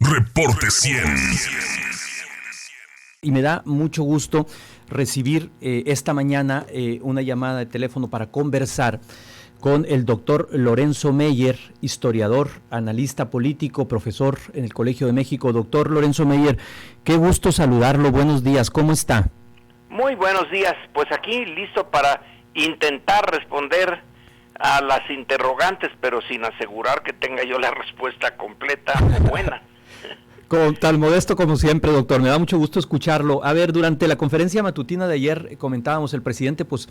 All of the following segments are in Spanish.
Reporte 100. Y me da mucho gusto recibir esta mañana una llamada de teléfono para conversar con el doctor Lorenzo Meyer, historiador, analista político, profesor en el Colegio de México. Doctor Lorenzo Meyer, qué gusto saludarlo, buenos días, ¿cómo está? Muy buenos días, pues aquí listo para intentar responder a las interrogantes, pero sin asegurar que tenga yo la respuesta completa o buena. Con tal modesto como siempre, doctor, me da mucho gusto escucharlo. A ver, durante la conferencia matutina de ayer comentábamos, el presidente pues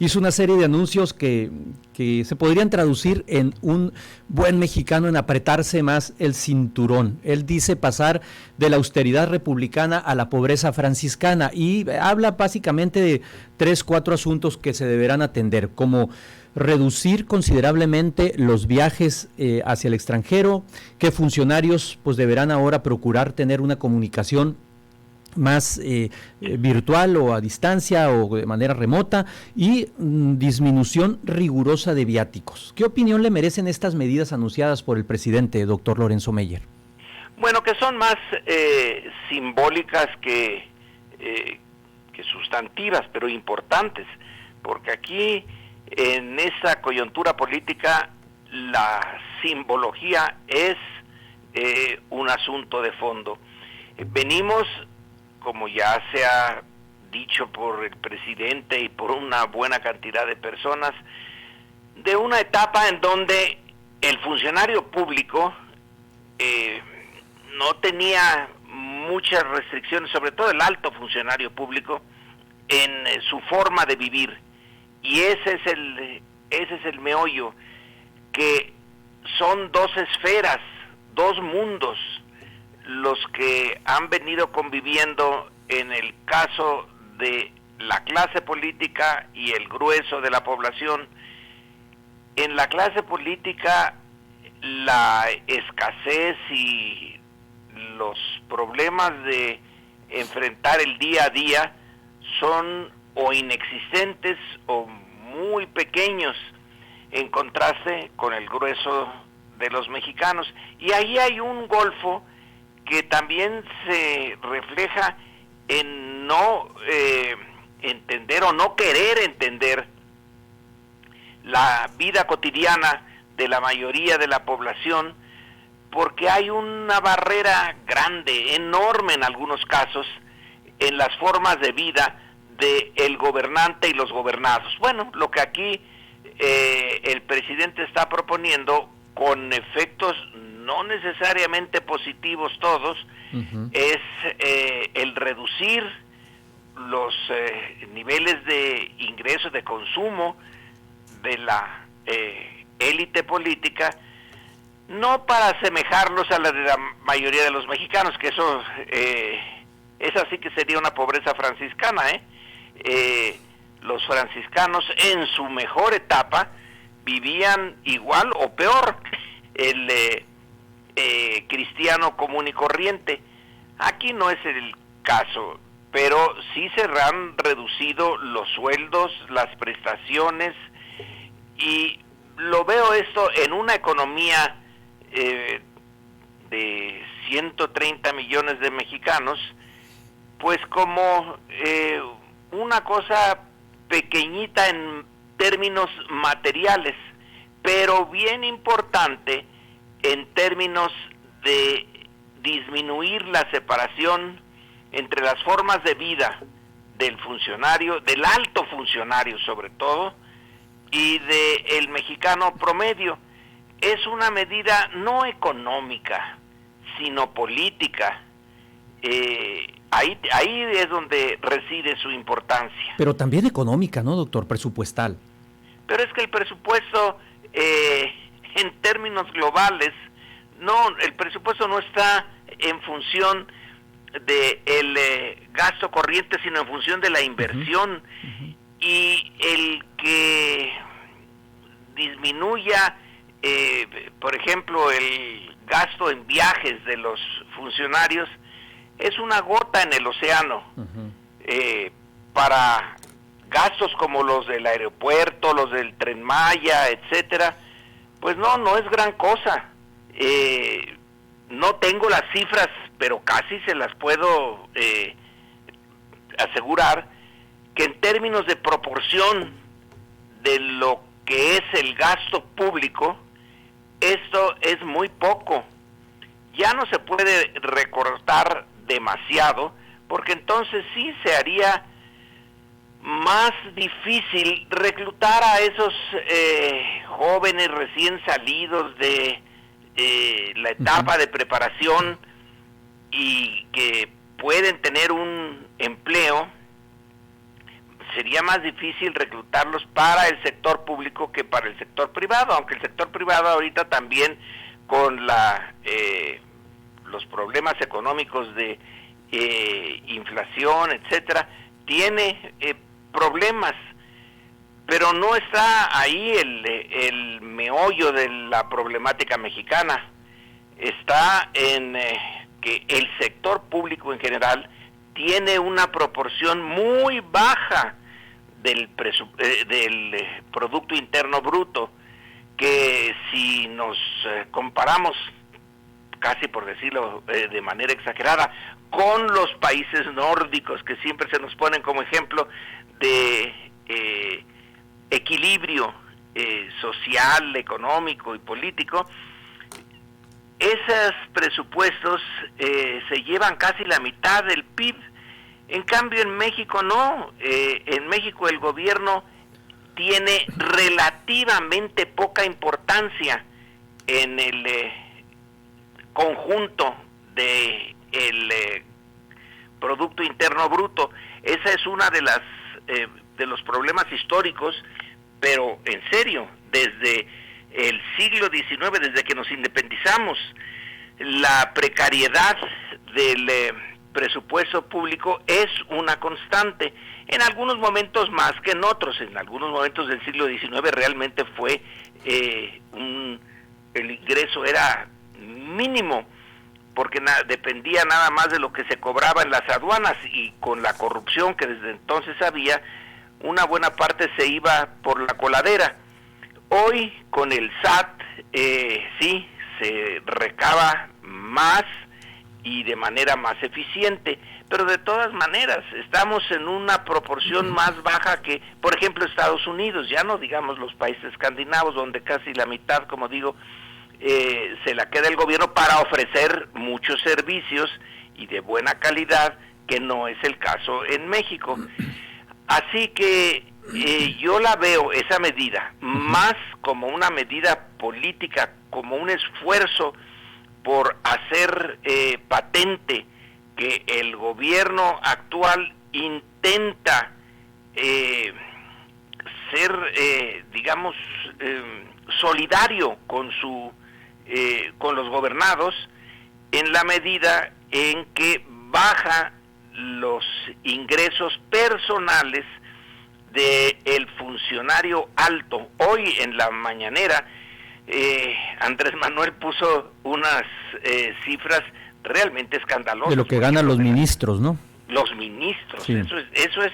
hizo una serie de anuncios que se podrían traducir en un buen mexicano en apretarse más el cinturón. Él dice pasar de la austeridad republicana a la pobreza franciscana y habla básicamente de 3-4 asuntos que se deberán atender, como reducir considerablemente los viajes hacia el extranjero, que funcionarios pues deberán ahora procurar tener una comunicación más virtual o a distancia o de manera remota y disminución rigurosa de viáticos. ¿Qué opinión le merecen estas medidas anunciadas por el presidente, doctor Lorenzo Meyer? Bueno, que son más simbólicas que sustantivas, pero importantes, porque aquí en esa coyuntura política la simbología es un asunto de fondo. Venimos, como ya se ha dicho por el presidente y por una buena cantidad de personas, de una etapa en donde el funcionario público no tenía muchas restricciones, sobre todo el alto funcionario público, en su forma de vivir. Y ese es el meollo, que son dos esferas, dos mundos, los que han venido conviviendo en el caso de la clase política y el grueso de la población. En la clase política, la escasez y los problemas de enfrentar el día a día son o inexistentes o muy pequeños en contraste con el grueso de los mexicanos. Y ahí hay un golfo que también se refleja en no entender o no querer entender la vida cotidiana de la mayoría de la población, porque hay una barrera grande, enorme en algunos casos, en las formas de vida de el gobernante y los gobernados. Bueno, lo que aquí el presidente está proponiendo, con efectos no necesariamente positivos todos, es el reducir los niveles de ingresos, de consumo de la élite política, no para asemejarlos a la de la mayoría de los mexicanos, que eso esa sí que sería una pobreza franciscana, los franciscanos en su mejor etapa vivían igual o peor el cristiano común y corriente. Aquí no es el caso, pero sí se han reducido los sueldos, las prestaciones, y lo veo esto en una economía de 130 millones de mexicanos, pues como una cosa pequeñita en términos materiales, pero bien importante en términos de disminuir la separación entre las formas de vida del funcionario, del alto funcionario sobre todo, y del mexicano promedio. Es una medida no económica, sino política. Ahí es donde reside su importancia. Pero también económica, ¿no, doctor? Presupuestal. Pero es que el presupuesto, en términos globales, no, el presupuesto no está en función del gasto corriente, sino en función de la inversión. Y el que disminuya, por ejemplo, el gasto en viajes de los funcionarios, es una gota en el océano para gastos como los del aeropuerto, los del Tren Maya, etcétera. Pues no es gran cosa. no tengo las cifras, pero casi se las puedo asegurar, que en términos de proporción de lo que es el gasto público, esto es muy poco. Ya no se puede recortar demasiado, porque entonces sí se haría más difícil reclutar a esos jóvenes recién salidos de la etapa de preparación y que pueden tener un empleo. Sería más difícil reclutarlos para el sector público que para el sector privado, aunque el sector privado ahorita también con los problemas económicos de inflación, etcétera, tiene problemas, pero no está ahí el meollo de la problemática mexicana. Está en que el sector público en general tiene una proporción muy baja del Producto Interno Bruto, que si nos comparamos, casi por decirlo de manera exagerada, con los países nórdicos, que siempre se nos ponen como ejemplo de equilibrio social, económico y político, esos presupuestos se llevan casi la mitad del PIB. En cambio en México no. En México el gobierno tiene relativamente poca importancia en el conjunto de el Producto Interno Bruto. Esa es una de las de los problemas históricos, pero en serio, desde el siglo XIX, desde que nos independizamos, la precariedad del presupuesto público es una constante. En algunos momentos más que en otros. En algunos momentos del siglo XIX realmente fue el ingreso era mínimo, porque dependía nada más de lo que se cobraba en las aduanas, y con la corrupción que desde entonces había, una buena parte se iba por la coladera. Hoy con el SAT sí se recaba más y de manera más eficiente, pero de todas maneras estamos en una proporción más baja que, por ejemplo, Estados Unidos, ya no digamos los países escandinavos, donde casi la mitad, como digo, se la queda el gobierno para ofrecer muchos servicios y de buena calidad, que no es el caso en México. Así que yo la veo, esa medida, más como una medida política, como un esfuerzo por hacer patente que el gobierno actual intenta ser, digamos, solidario con con los gobernados, en la medida en que baja los ingresos personales del funcionario alto. Hoy en la mañanera Andrés Manuel puso unas cifras realmente escandalosas. De lo que ganan los ministros, ¿no? Los ministros, sí. Eso es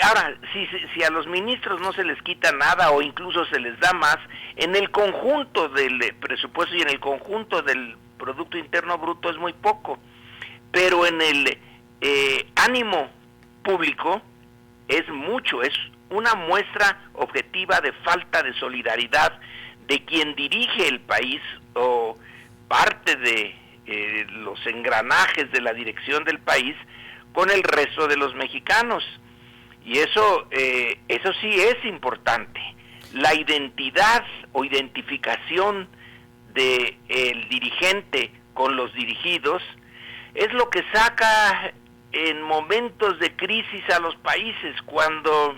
ahora, si a los ministros no se les quita nada o incluso se les da más, en el conjunto del presupuesto y en el conjunto del Producto Interno Bruto es muy poco, pero en el ánimo público es mucho, es una muestra objetiva de falta de solidaridad de quien dirige el país o parte de los engranajes de la dirección del país con el resto de los mexicanos. Y eso sí es importante. La identidad o identificación de el dirigente con los dirigidos es lo que saca en momentos de crisis a los países. Cuando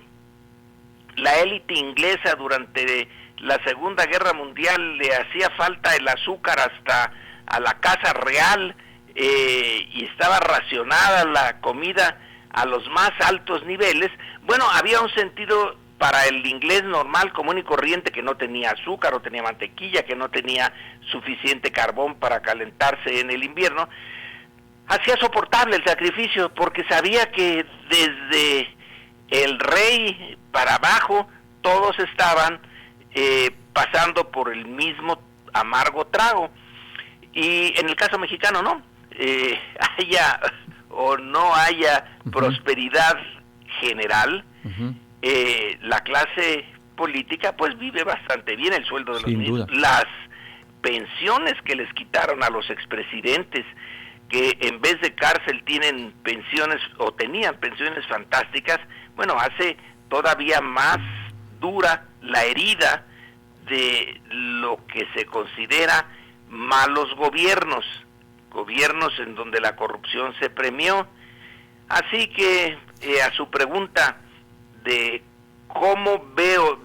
la élite inglesa durante la Segunda Guerra Mundial le hacía falta el azúcar hasta a la casa real y estaba racionada la comida a los más altos niveles, bueno, había un sentido para el inglés normal, común y corriente, que no tenía azúcar, no tenía mantequilla, que no tenía suficiente carbón para calentarse en el invierno, hacía soportable el sacrificio, porque sabía que desde el rey para abajo, todos estaban pasando por el mismo amargo trago. Y en el caso mexicano, no. Haya o no haya prosperidad general, la clase política pues vive bastante bien, el sueldo de los ministros, las pensiones que les quitaron a los expresidentes, que en vez de cárcel tienen pensiones o tenían pensiones fantásticas, bueno, hace todavía más dura la herida de lo que se considera malos gobiernos en donde la corrupción se premió. Así que a su pregunta de cómo veo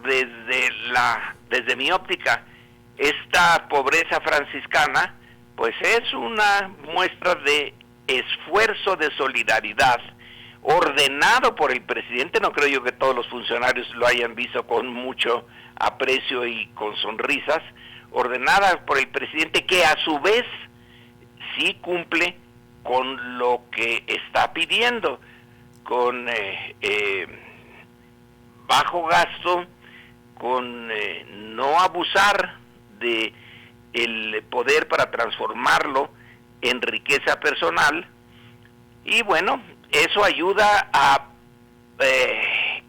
desde mi óptica esta pobreza franciscana, pues es una muestra de esfuerzo de solidaridad ordenado por el presidente. No creo yo que todos los funcionarios lo hayan visto con mucho aprecio y con sonrisas, ordenada por el presidente, que a su vez sí cumple con lo que está pidiendo, con bajo gasto, con no abusar de el poder para transformarlo en riqueza personal. Y bueno, eso ayuda a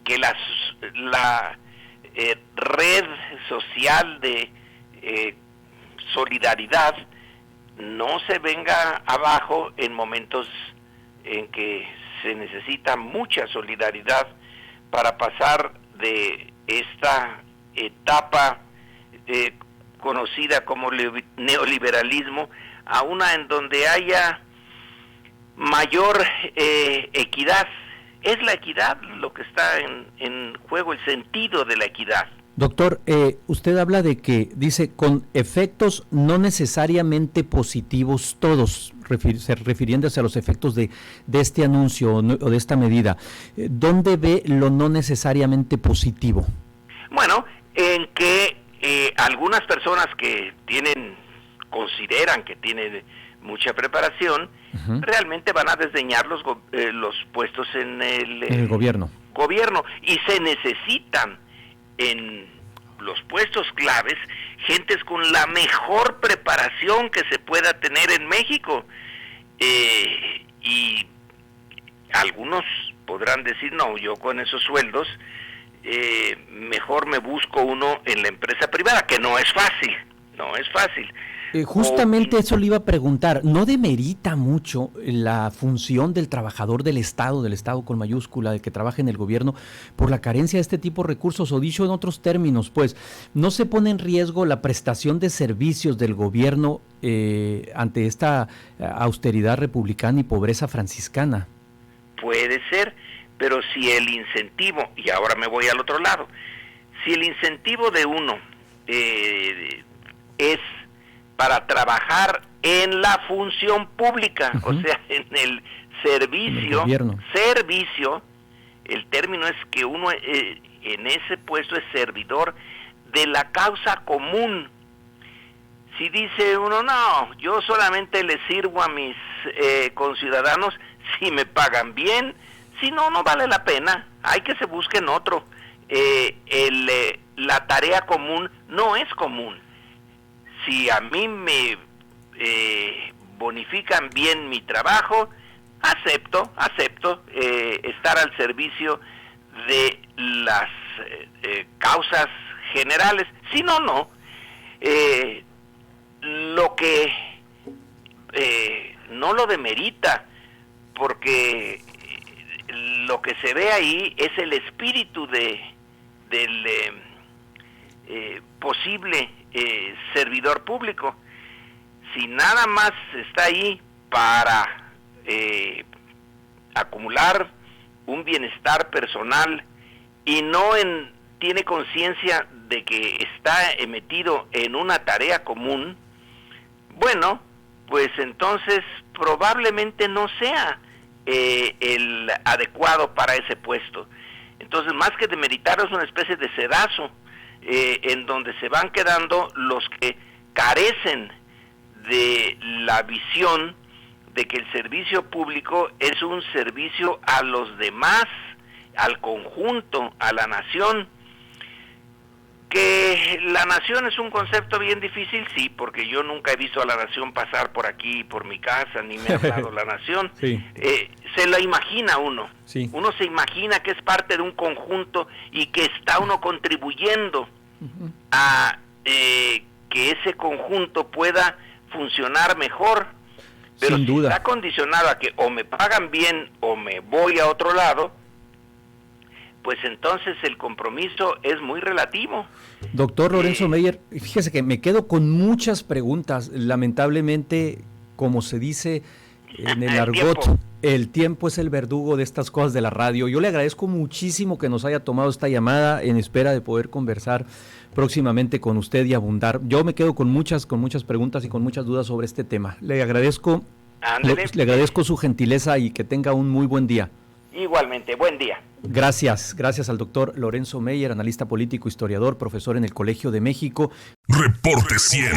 que la red social de solidaridad no se venga abajo en momentos en que se necesita mucha solidaridad para pasar de esta etapa conocida como neoliberalismo a una en donde haya mayor equidad. Es la equidad lo que está en juego, el sentido de la equidad. Doctor, usted habla de que, dice, con efectos no necesariamente positivos todos, refiriéndose a los efectos de este anuncio o de esta medida. ¿Dónde ve lo no necesariamente positivo? Bueno, en que algunas personas que consideran que tienen mucha preparación, realmente van a desdeñar los puestos en el gobierno. Y se necesitan en los puestos claves gentes con la mejor preparación que se pueda tener en México. Y algunos podrán decir, no, yo con esos sueldos mejor me busco uno en la empresa privada, que no es fácil. Justamente eso le iba a preguntar, ¿no demerita mucho la función del trabajador del Estado con mayúscula, del que trabaja en el gobierno, por la carencia de este tipo de recursos? O dicho en otros términos, pues, ¿no se pone en riesgo la prestación de servicios del gobierno ante esta austeridad republicana y pobreza franciscana? Puede ser, pero si el incentivo, y ahora me voy al otro lado, si el incentivo de uno es para trabajar en la función pública, o sea, en el servicio, el término es que uno en ese puesto es servidor de la causa común. Si dice uno, no, yo solamente le sirvo a mis conciudadanos si me pagan bien, si no, no vale la pena, hay que se busquen otro. La tarea común no es común. Si a mí me bonifican bien mi trabajo, acepto estar al servicio de las causas generales. Si no, no. Lo que no lo demerita, porque lo que se ve ahí es el espíritu del posible servidor público. Si nada más está ahí para acumular un bienestar personal y no tiene conciencia de que está metido en una tarea común, bueno, pues entonces probablemente no sea el adecuado para ese puesto. Entonces, más que demeritar, es una especie de sedazo en donde se van quedando los que carecen de la visión de que el servicio público es un servicio a los demás, al conjunto, a la nación. Que la nación es un concepto bien difícil, sí, porque yo nunca he visto a la nación pasar por aquí, por mi casa, ni me ha hablado la nación. Sí. Se la imagina uno. Sí. Uno se imagina que es parte de un conjunto y que está uno contribuyendo a que ese conjunto pueda funcionar mejor. Pero Sin duda. Está condicionado a que o me pagan bien o me voy a otro lado, pues entonces el compromiso es muy relativo. Doctor Lorenzo Meyer, fíjese que me quedo con muchas preguntas. Lamentablemente, como se dice en el argot, el tiempo es el verdugo de estas cosas de la radio. Yo le agradezco muchísimo que nos haya tomado esta llamada en espera de poder conversar próximamente con usted y abundar. Yo me quedo con muchas preguntas y con muchas dudas sobre este tema. Le agradezco su gentileza y que tenga un muy buen día. Igualmente, buen día. Gracias al doctor Lorenzo Meyer, analista político, historiador, profesor en el Colegio de México. Reporte 100.